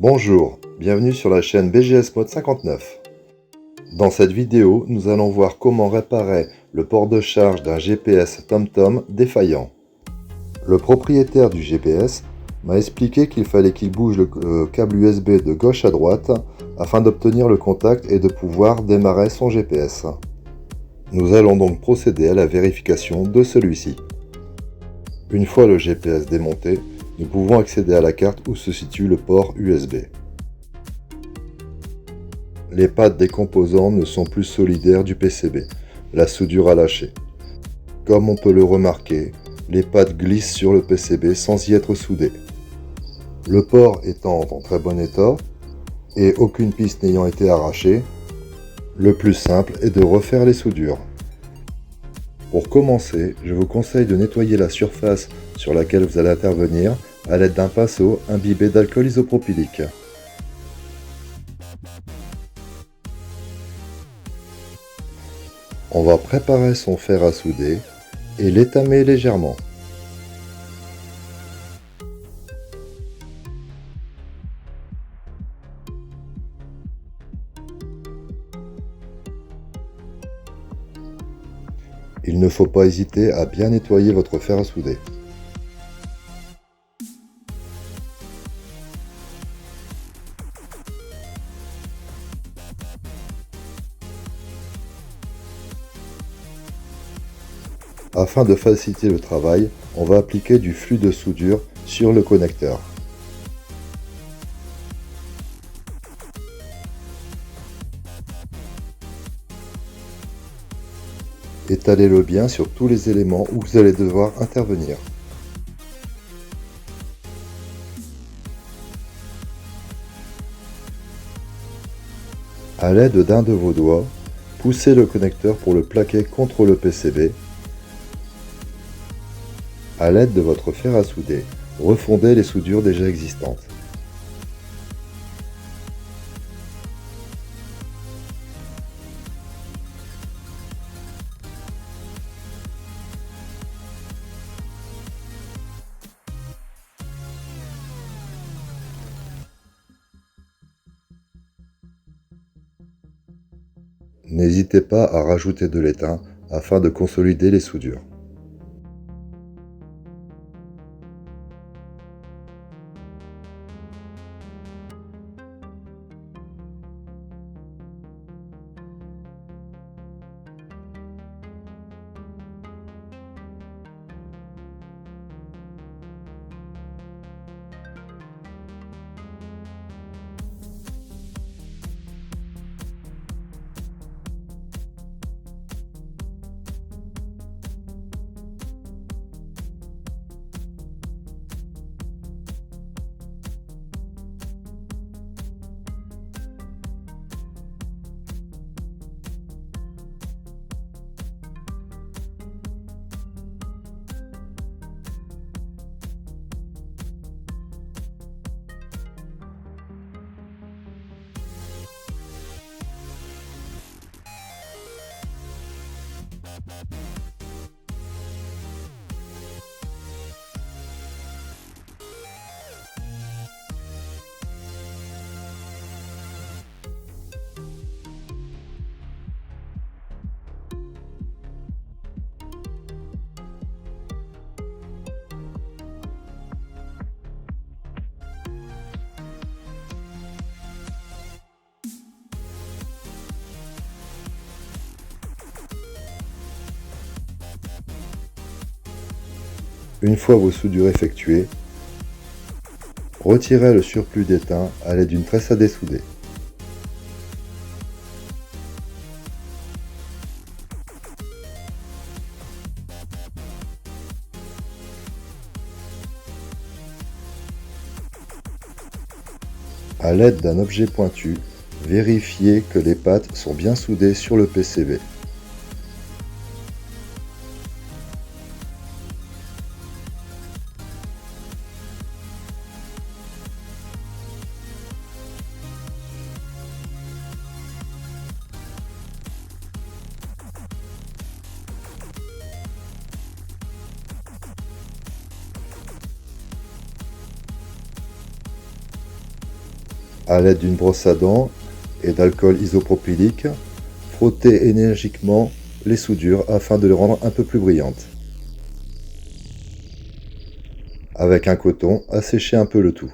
Bonjour, bienvenue sur la chaîne BGS Mode 59. Dans cette vidéo, nous allons voir comment réparer le port de charge d'un GPS TomTom défaillant. Le propriétaire du GPS m'a expliqué qu'il fallait qu'il bouge le câble USB de gauche à droite afin d'obtenir le contact et de pouvoir démarrer son GPS. Nous allons donc procéder à la vérification de celui-ci. Une fois le GPS démonté, nous pouvons accéder à la carte où se situe le port USB. Les pattes des composants ne sont plus solidaires du PCB, la soudure a lâché. Comme on peut le remarquer, les pattes glissent sur le PCB sans y être soudées. Le port étant en très bon état et aucune piste n'ayant été arrachée, le plus simple est de refaire les soudures. Pour commencer, je vous conseille de nettoyer la surface sur laquelle vous allez intervenir à l'aide d'un pinceau imbibé d'alcool isopropylique. On va préparer son fer à souder et l'étamer légèrement. Il ne faut pas hésiter à bien nettoyer votre fer à souder. Afin de faciliter le travail, on va appliquer du flux de soudure sur le connecteur. Étalez-le bien sur tous les éléments où vous allez devoir intervenir. À l'aide d'un de vos doigts, poussez le connecteur pour le plaquer contre le PCB. À l'aide de votre fer à souder, refondez les soudures déjà existantes. N'hésitez pas à rajouter de l'étain afin de consolider les soudures. Une fois vos soudures effectuées, retirez le surplus d'étain à l'aide d'une tresse à dessouder. À l'aide d'un objet pointu, vérifiez que les pattes sont bien soudées sur le PCB. À l'aide d'une brosse à dents et d'alcool isopropylique, frottez énergiquement les soudures afin de les rendre un peu plus brillantes. Avec un coton, asséchez un peu le tout.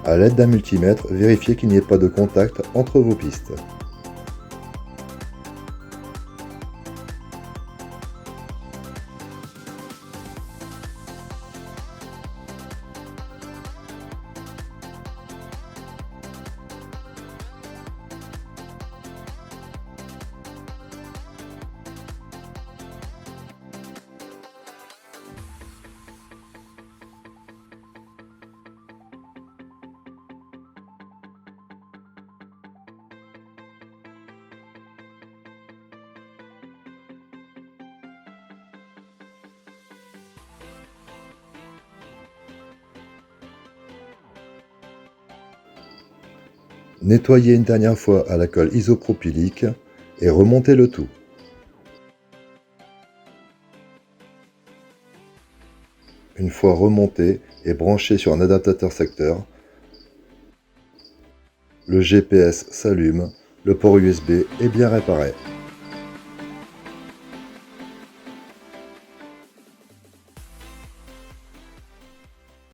À l'aide d'un multimètre, vérifiez qu'il n'y ait pas de contact entre vos pistes. Nettoyez une dernière fois à l'alcool isopropylique et remontez le tout. Une fois remonté et branché sur un adaptateur secteur, le GPS s'allume, le port USB est bien réparé.